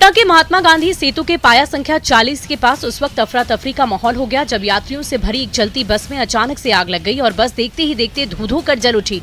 पटना के महात्मा गांधी सेतु के पाया संख्या 40 के पास उस वक्त अफरा तफरी का माहौल हो गया जब यात्रियों से भरी एक चलती बस में अचानक से आग लग गई और बस देखते ही देखते धू-धू कर जल उठी।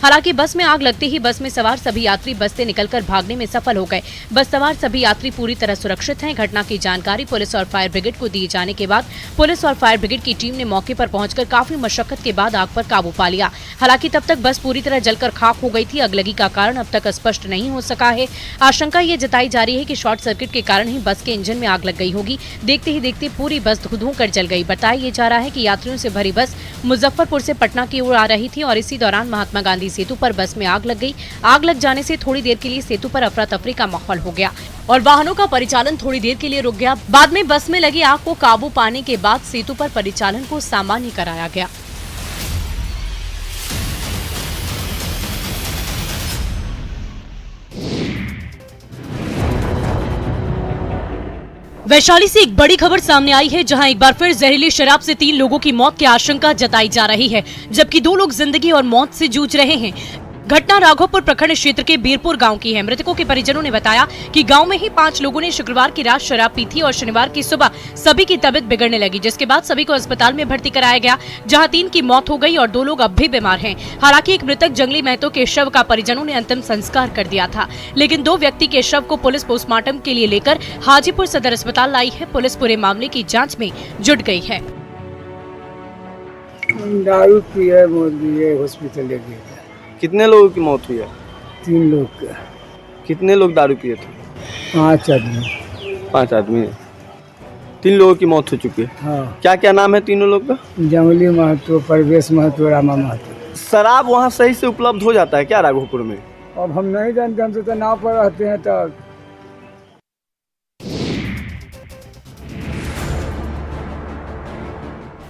हालांकि बस में आग लगते ही बस में सवार सभी यात्री बस से निकलकर भागने में सफल हो गए। बस सवार सभी यात्री पूरी तरह सुरक्षित हैं। घटना की जानकारी पुलिस और फायर ब्रिगेड को दिए जाने के बाद पुलिस और फायर ब्रिगेड की टीम ने मौके पर पहुंचकर काफी मशक्कत के बाद आग पर काबू पा लिया। हालांकि तब तक बस पूरी तरह जलकर खाक हो गई थी। अगलगी का कारण अब तक स्पष्ट नहीं हो सका है। आशंका ये जताई जा रही है कि शॉर्ट सर्किट के कारण ही बस के इंजन में आग लग गई होगी। देखते ही देखते पूरी बस धू-धू कर जल गई। बताया जा रहा है कि यात्रियों से भरी बस मुजफ्फरपुर से पटना की ओर आ रही थी और इसी दौरान महात्मा गांधी सेतु पर बस में आग लग गई। आग लग जाने से थोड़ी देर के लिए सेतु पर अफरा तफरी का माहौल हो गया और वाहनों का परिचालन थोड़ी देर के लिए रुक गया। बाद में बस में लगी आग को काबू पाने के बाद सेतु पर परिचालन को सामान्य कराया गया। वैशाली से एक बड़ी खबर सामने आई है जहां एक बार फिर जहरीली शराब से 3 लोगों की मौत की आशंका जताई जा रही है, जबकि 2 लोग जिंदगी और मौत से जूझ रहे हैं। घटना राघोपुर प्रखंड क्षेत्र के बीरपुर गांव की है। मृतकों के परिजनों ने बताया कि गांव में ही 5 लोगों ने शुक्रवार की रात शराब पी थी और शनिवार की सुबह सभी की तबीयत बिगड़ने लगी, जिसके बाद सभी को अस्पताल में भर्ती कराया गया, जहां 3 की मौत हो गई और 2 लोग अब भी बीमार हैं। हालांकि एक मृतक जंगली महतो के शव का परिजनों ने अंतिम संस्कार कर दिया था, लेकिन 2 व्यक्ति के शव को पुलिस पोस्टमार्टम के लिए लेकर हाजीपुर सदर अस्पताल लाई है। पुलिस पूरे मामले की जाँच में जुट गयी है। दारू पिए हॉस्पिटल ले गए। कितने लोगों की मौत हुई है? 3 लोग का। कितने लोग दारू पिए थे? 5 आदमी। 5 आदमी। 3 लोगों की मौत हो चुकी है। हाँ। क्या क्या नाम है तीनों लोग का? जंगली महतो, परवेश महतो, रामा महतो। शराब वहाँ सही से उपलब्ध हो जाता है क्या राघोपुर में? अब हम नहीं जानते, हम तो नाव पर रहते हैं। तब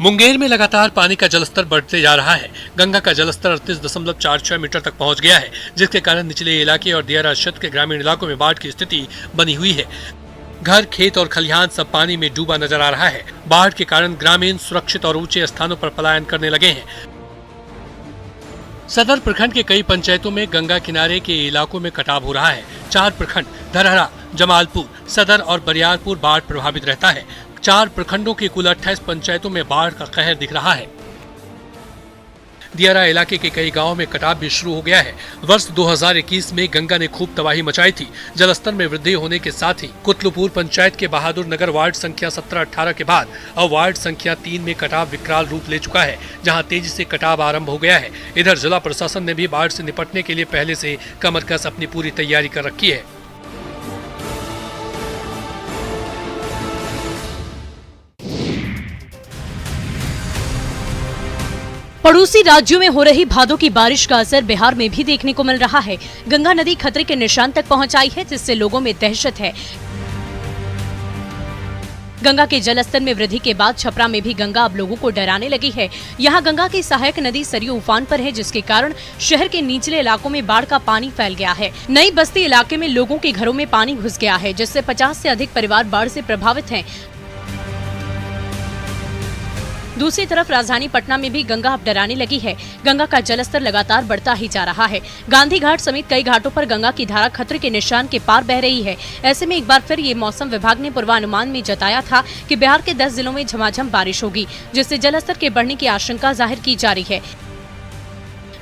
मुंगेर में लगातार पानी का जलस्तर बढ़ते जा रहा है। गंगा का जलस्तर 38.46 मीटर तक पहुंच गया है, जिसके कारण निचले इलाके और दियारा क्षेत्र के ग्रामीण इलाकों में बाढ़ की स्थिति बनी हुई है। घर, खेत और खलिहान सब पानी में डूबा नजर आ रहा है। बाढ़ के कारण ग्रामीण सुरक्षित और ऊंचे स्थानों पर पलायन करने लगे हैं। सदर प्रखंड के कई पंचायतों में गंगा किनारे के इलाकों में कटाव हो रहा है। 4 प्रखंड धरहरा, जमालपुर, सदर और बरियारपुर बाढ़ प्रभावित रहता है। 4 प्रखंडों की कुल 28 पंचायतों में बाढ़ का कहर दिख रहा है। दियारा इलाके के कई गांवों में कटाव भी शुरू हो गया है। वर्ष 2021 में गंगा ने खूब तबाही मचाई थी। जलस्तर में वृद्धि होने के साथ ही कुतलुपुर पंचायत के बहादुर नगर वार्ड संख्या 17-18 के बाद अब वार्ड संख्या 3 में कटाव विकराल रूप ले चुका है, जहां तेजी से कटाव आरंभ हो गया है। इधर जिला प्रशासन ने भी बाढ़ से निपटने के लिए पहले से कमर कस अपनी पूरी तैयारी कर रखी है। पड़ोसी राज्यों में हो रही भादों की बारिश का असर बिहार में भी देखने को मिल रहा है। गंगा नदी खतरे के निशान तक पहुंच आई है, जिससे लोगों में दहशत है। गंगा के जलस्तर में वृद्धि के बाद छपरा में भी गंगा अब लोगों को डराने लगी है। यहाँ गंगा की सहायक नदी सरयू उफान पर है, जिसके कारण शहर के निचले इलाकों में बाढ़ का पानी फैल गया है। नई बस्ती इलाके में लोगों के घरों में पानी घुस गया है, जिससे 50 से अधिक परिवार बाढ़ से प्रभावित हैं। दूसरी तरफ राजधानी पटना में भी गंगा अब डराने लगी है। गंगा का जलस्तर लगातार बढ़ता ही जा रहा है। गांधी घाट समेत कई घाटों पर गंगा की धारा खतरे के निशान के पार बह रही है। ऐसे में एक बार फिर ये मौसम विभाग ने पूर्वानुमान में जताया था कि बिहार के 10 जिलों में झमाझम बारिश होगी, जिससे जलस्तर के बढ़ने की आशंका जाहिर की जा रही है।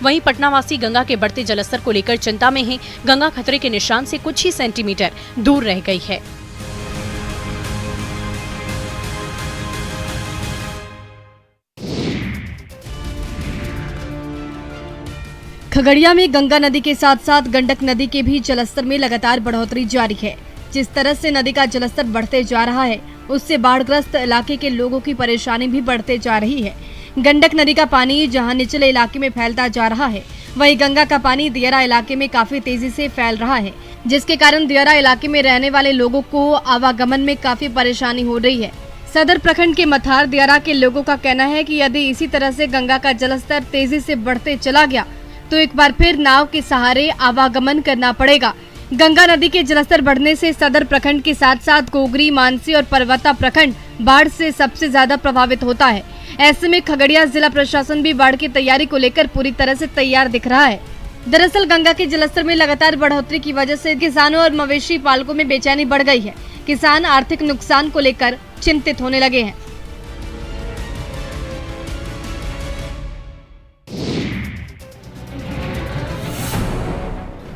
वहीं पटनावासी गंगा के बढ़ते जलस्तर को लेकर चिंता में हैं। गंगा खतरे के निशान से कुछ ही सेंटीमीटर दूर रह गई है। खगड़िया में गंगा नदी के साथ साथ गंडक नदी के भी जलस्तर में लगातार बढ़ोतरी जारी है। जिस तरह से नदी का जलस्तर बढ़ते जा रहा है, उससे बाढ़ग्रस्त इलाके के लोगों की परेशानी भी बढ़ते जा रही है। गंडक नदी का पानी जहां निचले इलाके में फैलता जा रहा है, वहीं गंगा का पानी दियारा इलाके में काफी तेजी से फैल रहा है, जिसके कारण दियारा इलाके में रहने वाले लोगों को आवागमन में काफी परेशानी हो रही है। सदर प्रखंड के मथार दियारा के लोगों का कहना है कि यदि इसी तरह से गंगा का जलस्तर तेजी से बढ़ते चला गया तो एक बार फिर नाव के सहारे आवागमन करना पड़ेगा। गंगा नदी के जलस्तर बढ़ने से सदर प्रखंड के साथ साथ गोगरी, मानसी और परवता प्रखंड बाढ़ से सबसे ज्यादा प्रभावित होता है। ऐसे में खगड़िया जिला प्रशासन भी बाढ़ की तैयारी को लेकर पूरी तरह से तैयार दिख रहा है। दरअसल गंगा के जलस्तर में लगातार बढ़ोतरी की वजह से किसानों और मवेशी पालकों में बेचैनी बढ़ गई है। किसान आर्थिक नुकसान को लेकर चिंतित होने लगे हैं।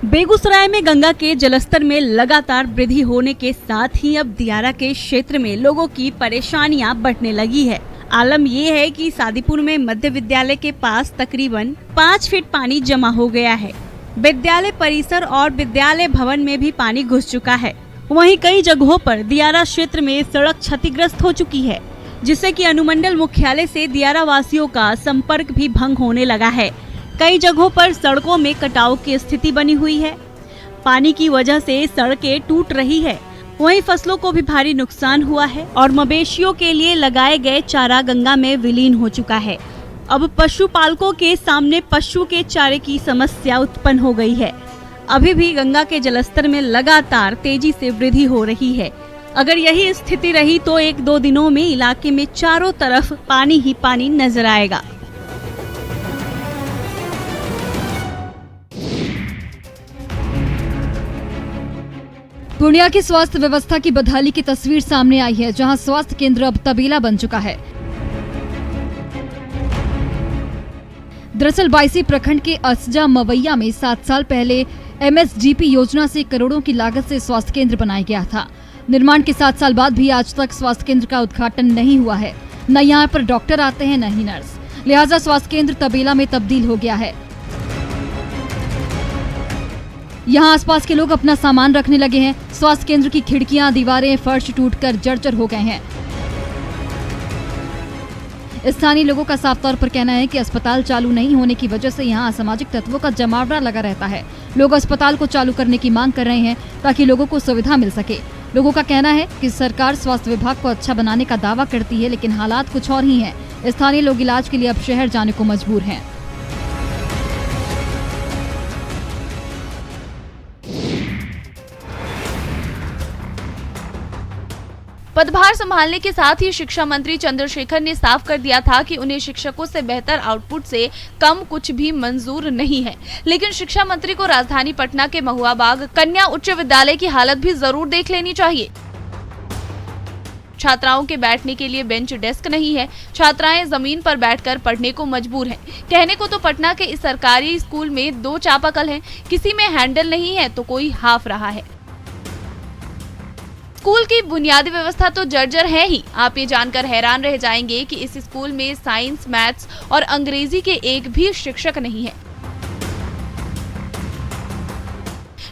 बेगूसराय में गंगा के जलस्तर में लगातार वृद्धि होने के साथ ही अब दियारा के क्षेत्र में लोगों की परेशानियां बढ़ने लगी है। आलम ये है कि सादीपुर में मध्य विद्यालय के पास तकरीबन 5 फीट पानी जमा हो गया है। विद्यालय परिसर और विद्यालय भवन में भी पानी घुस चुका है। वहीं कई जगहों पर दियारा क्षेत्र में सड़क क्षतिग्रस्त हो चुकी है, जिससे कि अनुमंडल मुख्यालय से दियारा वासियों का संपर्क भी भंग होने लगा है। कई जगहों पर सड़कों में कटाव की स्थिति बनी हुई है। पानी की वजह से सड़कें टूट रही है। वहीं फसलों को भी भारी नुकसान हुआ है और मवेशियों के लिए लगाए गए चारा गंगा में विलीन हो चुका है। अब पशुपालकों के सामने पशु के चारे की समस्या उत्पन्न हो गई है। अभी भी गंगा के जलस्तर में लगातार तेजी से वृद्धि हो रही है। अगर यही स्थिति रही तो 1-2 दिनों में इलाके में चारों तरफ पानी ही पानी नजर आएगा। पूर्णिया की स्वास्थ्य व्यवस्था की बदहाली की तस्वीर सामने आई है, जहां स्वास्थ्य केंद्र अब तबेला बन चुका है। दरअसल 22 प्रखंड के असजा मवैया में 7 साल पहले MSDP योजना से करोड़ों की लागत से स्वास्थ्य केंद्र बनाया गया था। निर्माण के 7 साल बाद भी आज तक स्वास्थ्य केंद्र का उद्घाटन नहीं हुआ है। न यहाँ पर डॉक्टर आते हैं, न ही नर्स। लिहाजा स्वास्थ्य केंद्र तबेला में तब्दील हो गया है। यहाँ आसपास के लोग अपना सामान रखने लगे हैं। स्वास्थ्य केंद्र की खिड़कियां, दीवारें, फर्श टूटकर जर्जर हो गए हैं। स्थानीय लोगों का साफ तौर पर कहना है कि अस्पताल चालू नहीं होने की वजह से यहाँ असामाजिक तत्वों का जमावड़ा लगा रहता है। लोग अस्पताल को चालू करने की मांग कर रहे हैं ताकि लोगों को सुविधा मिल सके। लोगों का कहना है कि सरकार स्वास्थ्य विभाग को अच्छा बनाने का दावा करती है, लेकिन हालात कुछ और ही हैं। स्थानीय लोग इलाज के लिए अब शहर जाने को मजबूर हैं। पदभार संभालने के साथ ही शिक्षा मंत्री चंद्रशेखर ने साफ कर दिया था कि उन्हें शिक्षकों से बेहतर आउटपुट से कम कुछ भी मंजूर नहीं है। लेकिन शिक्षा मंत्री को राजधानी पटना के महुआ बाग कन्या उच्च विद्यालय की हालत भी जरूर देख लेनी चाहिए। छात्राओं के बैठने के लिए बेंच डेस्क नहीं है। छात्राएं जमीन पर बैठकर पढ़ने को मजबूर हैं। कहने को तो पटना के इस सरकारी स्कूल में 2 चापाकल हैं, किसी में हैंडल नहीं है तो कोई हाफ रहा है। स्कूल की बुनियादी व्यवस्था तो जर्जर है ही। आप ये जानकर हैरान रह जाएंगे कि इस स्कूल में साइंस, मैथ्स और अंग्रेजी के एक भी शिक्षक नहीं है।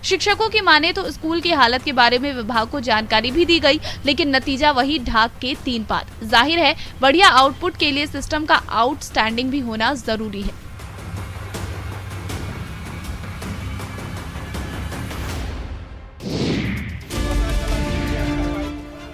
शिक्षकों की माने तो स्कूल की हालत के बारे में विभाग को जानकारी भी दी गई, लेकिन नतीजा वही ढाक के 3 पात। जाहिर है बढ़िया आउटपुट के लिए सिस्टम का आउटस्टैंडिंग भी होना जरूरी है।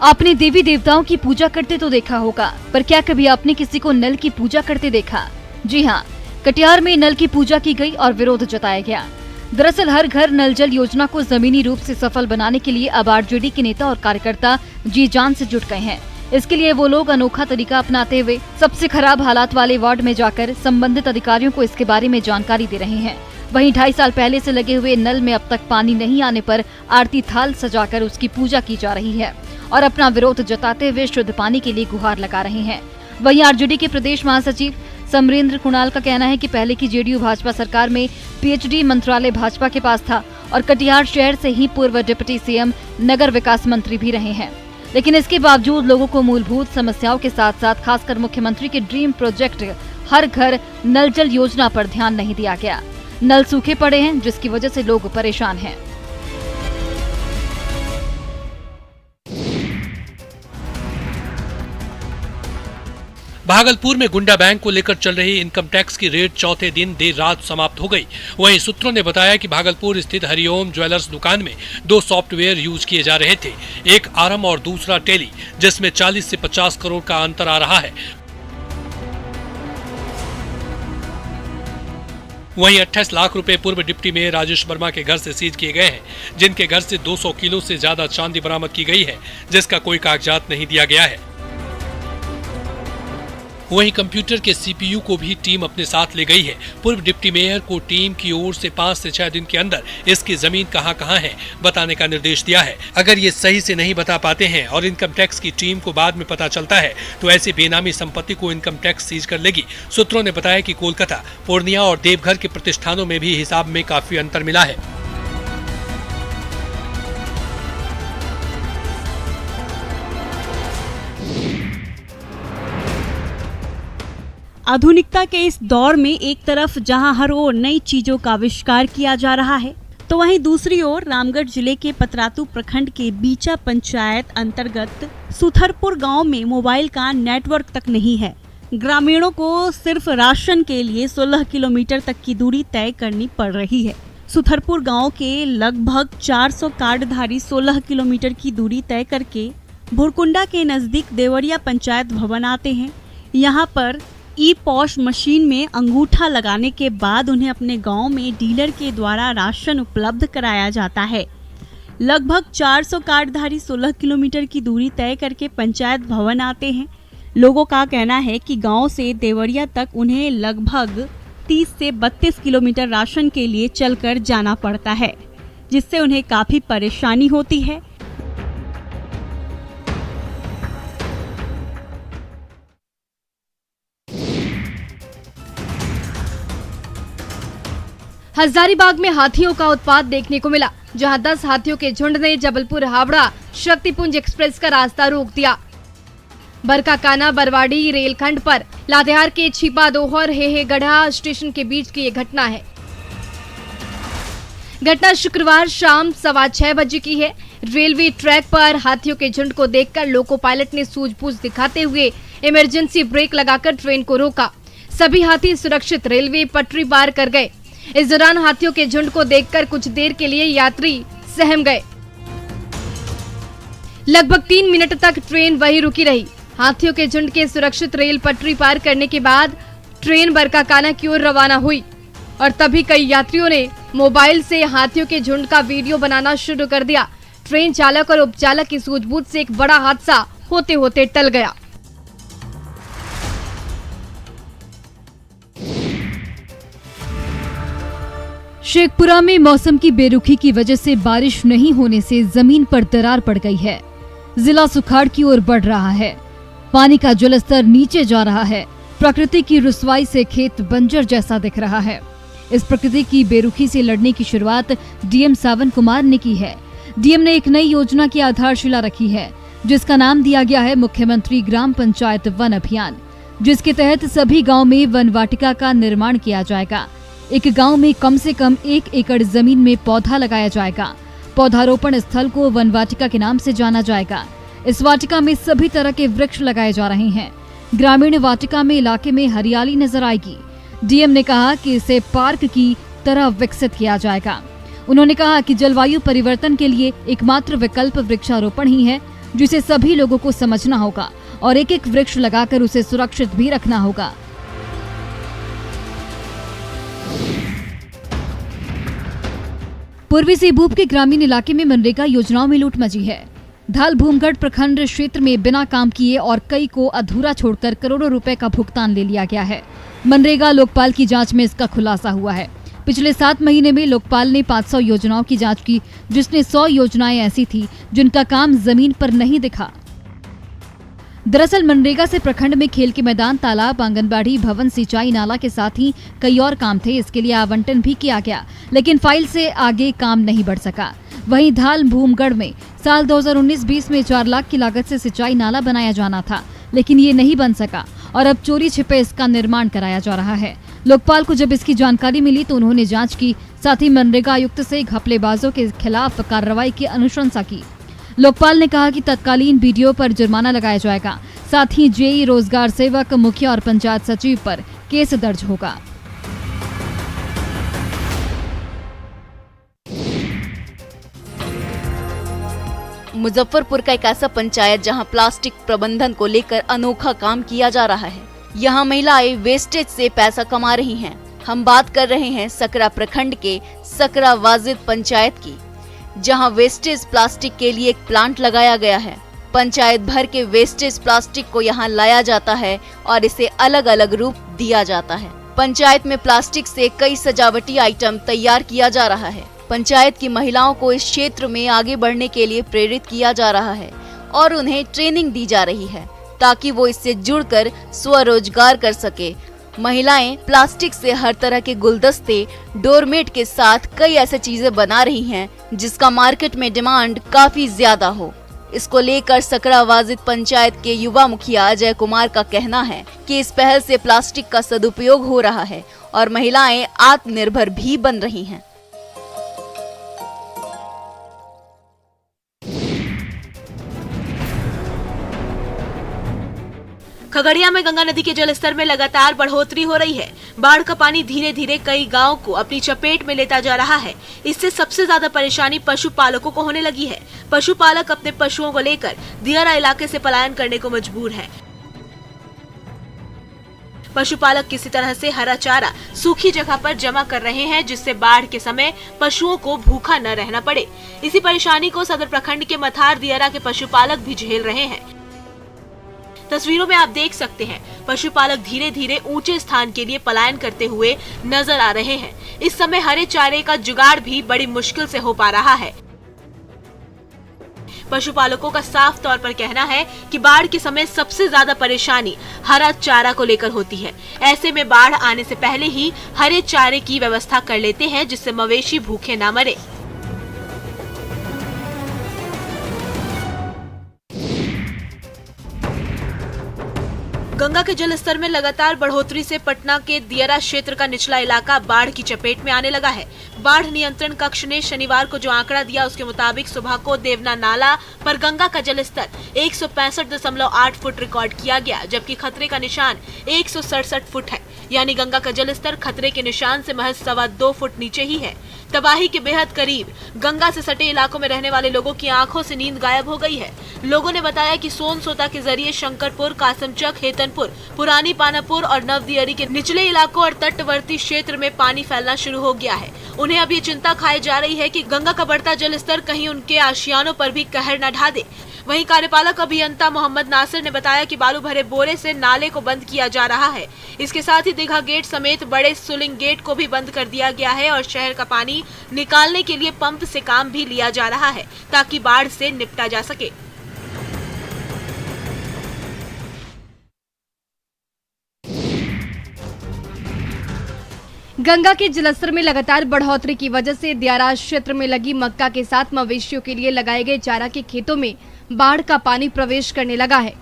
आपने देवी देवताओं की पूजा करते तो देखा होगा, पर क्या कभी आपने किसी को नल की पूजा करते देखा? जी हाँ, कटिहार में नल की पूजा की गई और विरोध जताया गया। दरअसल हर घर नल जल योजना को जमीनी रूप से सफल बनाने के लिए अब आरजेडी के नेता और कार्यकर्ता जी जान से जुट गए हैं। इसके लिए वो लोग अनोखा तरीका अपनाते हुए सबसे खराब हालात वाले वार्ड में जाकर संबंधित अधिकारियों को इसके बारे में जानकारी दे रहे हैं। वहीं 2.5 साल पहले से लगे हुए नल में अब तक पानी नहीं आने पर आरती थाल सजाकर उसकी पूजा की जा रही है और अपना विरोध जताते हुए शुद्ध पानी के लिए गुहार लगा रहे हैं। वहीं आरजेडी के प्रदेश महासचिव समरेंद्र कुणाल का कहना है कि पहले की जेडीयू भाजपा सरकार में पीएचडी मंत्रालय भाजपा के पास था और कटिहार शहर से ही पूर्व डिप्टी सीएम नगर विकास मंत्री भी रहे हैं। लेकिन इसके बावजूद लोगों को मूलभूत समस्याओं के साथ साथ खासकर मुख्यमंत्री के ड्रीम प्रोजेक्ट हर घर नल जल योजना पर ध्यान नहीं दिया गया। नल सूखे पड़े हैं, जिसकी वजह से लोग परेशान हैं। भागलपुर में गुंडा बैंक को लेकर चल रही इनकम टैक्स की रेड चौथे दिन देर रात समाप्त हो गई। वहीं सूत्रों ने बताया कि भागलपुर स्थित हरिओम ज्वेलर्स दुकान में 2 सॉफ्टवेयर यूज किए जा रहे थे, एक आरम और दूसरा टेली, जिसमें 40 से 50 करोड़ का अंतर आ रहा है। वहीं 28 लाख रुपए पूर्व डिप्टी मेयर राजेश वर्मा के घर से सीज किए गए हैं, जिनके घर से 200 किलो से ज्यादा चांदी बरामद की गई है, जिसका कोई कागजात नहीं दिया गया है। वहीं कंप्यूटर के CPU को भी टीम अपने साथ ले गई है। पूर्व डिप्टी मेयर को टीम की ओर से 5 से 6 दिन के अंदर इसकी जमीन कहां है बताने का निर्देश दिया है। अगर ये सही से नहीं बता पाते हैं और इनकम टैक्स की टीम को बाद में पता चलता है तो ऐसी बेनामी संपत्ति को इनकम टैक्स सीज कर लेगी। सूत्रों ने बताया कि कोलकाता, पूर्णिया और देवघर के प्रतिष्ठानों में भी हिसाब में काफी अंतर मिला है। आधुनिकता के इस दौर में एक तरफ जहां हर ओर नई चीजों का आविष्कार किया जा रहा है, तो वहीं दूसरी ओर रामगढ़ जिले के पतरातू प्रखंड के बीचा पंचायत अंतर्गत सुथरपुर गांव में मोबाइल का नेटवर्क तक नहीं है। ग्रामीणों को सिर्फ राशन के लिए 16 किलोमीटर तक की दूरी तय करनी पड़ रही है। सुथरपुर गांव के लगभग 400 कार्डधारी 16 किलोमीटर की दूरी तय करके भुरकुंडा के नजदीक देवरिया पंचायत भवन आते हैं। यहाँ पर ई-पॉश मशीन में अंगूठा लगाने के बाद उन्हें अपने गांव में डीलर के द्वारा राशन उपलब्ध कराया जाता है। लगभग 400 कार्डधारी 16 किलोमीटर की दूरी तय करके पंचायत भवन आते हैं। लोगों का कहना है कि गांव से देवरिया तक उन्हें लगभग 30 से 32 किलोमीटर राशन के लिए चलकर जाना पड़ता है, जिससे उन्हें काफी परेशानी होती है। हजारीबाग में हाथियों का उत्पात देखने को मिला, जहां 10 हाथियों के झुंड ने जबलपुर हावड़ा शक्तिपुंज एक्सप्रेस का रास्ता रोक दिया। बरकाकाना बरवाड़ी रेलखंड पर लातेहार के छिपा दोहर हेहे गढ़ा स्टेशन के बीच की ये घटना है। घटना शुक्रवार शाम 6:15 बजे की है। रेलवे ट्रैक पर हाथियों के झुंड को देखकर लोको पायलट ने सूझबूझ दिखाते हुए इमरजेंसी ब्रेक लगाकर ट्रेन को रोका। सभी हाथी सुरक्षित रेलवे पटरी पार कर गए। इस दौरान हाथियों के झुंड को देखकर कुछ देर के लिए यात्री सहम गए। लगभग 3 मिनट तक ट्रेन वहीं रुकी रही। हाथियों के झुंड के सुरक्षित रेल पटरी पार करने के बाद ट्रेन बरकाकाना की ओर रवाना हुई और तभी कई यात्रियों ने मोबाइल से हाथियों के झुंड का वीडियो बनाना शुरू कर दिया। ट्रेन चालक और उपचालक की सूझबूझ से एक बड़ा हादसा होते होते टल गया। शेखपुरा में मौसम की बेरुखी की वजह से बारिश नहीं होने से जमीन पर दरार पड़ गई है। जिला सुखाड़ की ओर बढ़ रहा है। पानी का जलस्तर नीचे जा रहा है। प्रकृति की रुसवाई से खेत बंजर जैसा दिख रहा है। इस प्रकृति की बेरुखी से लड़ने की शुरुआत डीएम सावन कुमार ने की है। डीएम ने एक नई योजना की आधारशिला रखी है, जिसका नाम दिया गया है मुख्यमंत्री ग्राम पंचायत वन अभियान, जिसके तहत सभी गाँव में वन वाटिका का निर्माण किया जाएगा। एक गांव में कम से कम 1 एकड़ जमीन में पौधा लगाया जाएगा। पौधारोपण स्थल को वन वाटिका के नाम से जाना जाएगा। इस वाटिका में सभी तरह के वृक्ष लगाए जा रहे हैं। ग्रामीण वाटिका में इलाके में हरियाली नजर आएगी। डीएम ने कहा कि इसे पार्क की तरह विकसित किया जाएगा। उन्होंने कहा कि जलवायु परिवर्तन के लिए एकमात्र विकल्प वृक्षारोपण ही है, जिसे सभी लोगों को समझना होगा और एक एक वृक्ष लगाकर उसे सुरक्षित भी रखना होगा। पूर्वी सिंहभूम के ग्रामीण इलाके में मनरेगा योजनाओं में लूट मची है। धाल भूमगढ़ प्रखंड क्षेत्र में बिना काम किए और कई को अधूरा छोड़कर करोड़ों रुपए का भुगतान ले लिया गया है। मनरेगा लोकपाल की जांच में इसका खुलासा हुआ है। पिछले 7 महीने में लोकपाल ने 500 योजनाओं की जांच की, जिसमें 100 योजनाएं ऐसी थी जिनका काम जमीन पर नहीं दिखा। दरअसल मनरेगा से प्रखंड में खेल के मैदान, तालाब, आंगनबाड़ी भवन, सिंचाई नाला के साथ ही कई और काम थे। इसके लिए आवंटन भी किया गया, लेकिन फाइल से आगे काम नहीं बढ़ सका। वहीं धाल भूमगढ़ में साल 2019-20 में 4 लाख की लागत से सिंचाई नाला बनाया जाना था, लेकिन ये नहीं बन सका और अब चोरी छिपे इसका निर्माण कराया जा रहा है। लोकपाल को जब इसकी जानकारी मिली तो उन्होंने जांच की, साथ ही मनरेगा आयुक्त से घपलेबाजों के खिलाफ कार्रवाई की अनुशंसा की। लोकपाल ने कहा कि तत्कालीन बीडीओ पर जुर्माना लगाया जाएगा, साथ ही जेई, रोजगार सेवक, मुखिया और पंचायत सचिव पर केस दर्ज होगा। मुजफ्फरपुर का एक ऐसा पंचायत जहां प्लास्टिक प्रबंधन को लेकर अनोखा काम किया जा रहा है। यहां महिलाएं वेस्टेज से पैसा कमा रही हैं। हम बात कर रहे हैं सकरा प्रखंड के सकरा वाजिद पंचायत की, जहां वेस्टेज प्लास्टिक के लिए एक प्लांट लगाया गया है। पंचायत भर के वेस्टेज प्लास्टिक को यहाँ लाया जाता है और इसे अलग अलग रूप दिया जाता है। पंचायत में प्लास्टिक से कई सजावटी आइटम तैयार किया जा रहा है। पंचायत की महिलाओं को इस क्षेत्र में आगे बढ़ने के लिए प्रेरित किया जा रहा है और उन्हें ट्रेनिंग दी जा रही है ताकि वो इससे जुड़कर स्वरोजगार कर सके। महिलाएं प्लास्टिक से हर तरह के गुलदस्ते, डोरमेट के साथ कई ऐसी चीजें बना रही हैं जिसका मार्केट में डिमांड काफी ज्यादा हो। इसको लेकर सकरा वाजिद पंचायत के युवा मुखिया अजय कुमार का कहना है कि इस पहल से प्लास्टिक का सदुपयोग हो रहा है और महिलाएं आत्मनिर्भर भी बन रही हैं। खगड़िया में गंगा नदी के जलस्तर में लगातार बढ़ोतरी हो रही है। बाढ़ का पानी धीरे धीरे कई गांवों को अपनी चपेट में लेता जा रहा है। इससे सबसे ज्यादा परेशानी पशुपालकों को होने लगी है। पशुपालक अपने पशुओं को लेकर दियारा इलाके से पलायन करने को मजबूर है। पशुपालक किसी तरह से हरा चारा सूखी जगह पर जमा कर रहे हैं जिससे बाढ़ के समय पशुओं को भूखा न रहना पड़े। इसी परेशानी को सदर प्रखंड के मथार दियारा के पशुपालक भी झेल रहे हैं। तस्वीरों में आप देख सकते हैं पशुपालक धीरे धीरे ऊंचे स्थान के लिए पलायन करते हुए नजर आ रहे हैं। इस समय हरे चारे का जुगाड़ भी बड़ी मुश्किल से हो पा रहा है। पशुपालकों का साफ तौर पर कहना है कि बाढ़ के समय सबसे ज्यादा परेशानी हरा चारा को लेकर होती है। ऐसे में बाढ़ आने से पहले ही हरे चारे की व्यवस्था कर लेते हैं जिससे मवेशी भूखे ना मरे। गंगा के जलस्तर में लगातार बढ़ोतरी से पटना के दियारा क्षेत्र का निचला इलाका बाढ़ की चपेट में आने लगा है। बाढ़ नियंत्रण कक्ष ने शनिवार को जो आंकड़ा दिया उसके मुताबिक सुबह को देवना नाला पर गंगा का जलस्तर 165.8 फुट रिकॉर्ड किया गया, जबकि खतरे का निशान 167 फुट है। यानी गंगा का जलस्तर खतरे के निशान से महज 2.25 फुट नीचे ही है। तबाही के बेहद करीब गंगा से सटे इलाकों में रहने वाले लोगों की आंखों से नींद गायब हो गई है। लोगों ने बताया कि सोन सोता के जरिए शंकरपुर, कासमचक, हेतनपुर, पुरानी पानापुर और नवदियरी के निचले इलाकों और तटवर्ती क्षेत्र में पानी फैलना शुरू हो गया है। उन्हें अब ये चिंता खाई जा रही है कि गंगा का बढ़ता जलस्तर कहीं उनके आशियानों पर भी कहर न ढा दे। वहीं कार्यपालक अभियंता मोहम्मद नासिर ने बताया कि बालू भरे बोरे से नाले को बंद किया जा रहा है। इसके साथ ही दीघा गेट समेत बड़े सुलिंग गेट को भी बंद कर दिया गया है और शहर का पानी निकालने के लिए पंप से काम भी लिया जा रहा है ताकि बाढ़ से निपटा जा सके। गंगा के जलस्तर में लगातार बढ़ोतरी की वजह से दियारा क्षेत्र में लगी मक्का के साथ मवेशियों के लिए लगाए गए चारा के खेतों में बाढ़ का पानी प्रवेश करने लगा है।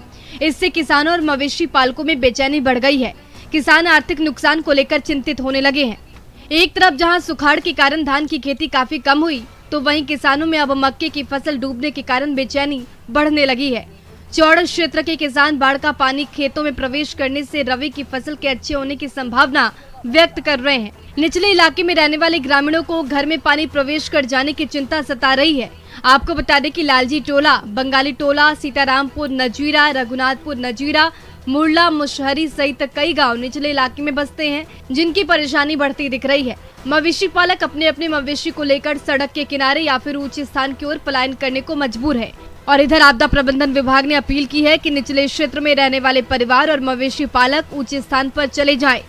इससे किसानों और मवेशी पालकों में बेचैनी बढ़ गई है। किसान आर्थिक नुकसान को लेकर चिंतित होने लगे हैं। एक तरफ जहां सुखाड़ के कारण धान की खेती काफी कम हुई, तो वहीं किसानों में अब मक्के की फसल डूबने के कारण बेचैनी बढ़ने लगी है। चौड़ क्षेत्र के किसान बाढ़ का पानी खेतों में प्रवेश करने से रबी की फसल के अच्छे होने की संभावना व्यक्त कर रहे हैं। निचले इलाके में रहने वाले ग्रामीणों को घर में पानी प्रवेश कर जाने की चिंता सता रही है। आपको बता दें कि लालजी टोला, बंगाली टोला, सीतारामपुर नजीरा, रघुनाथपुर नजीरा, मुरला, मुशहरी सहित कई गांव निचले इलाके में बसते हैं, जिनकी परेशानी बढ़ती दिख रही है। मवेशी पालक अपने अपने मवेशी को लेकर सड़क के किनारे या फिर ऊंचे स्थान की ओर पलायन करने को मजबूर है। और इधर आपदा प्रबंधन विभाग ने अपील की है कि निचले क्षेत्र में रहने वाले परिवार और मवेशी पालक ऊंचे स्थान पर चले जाएं।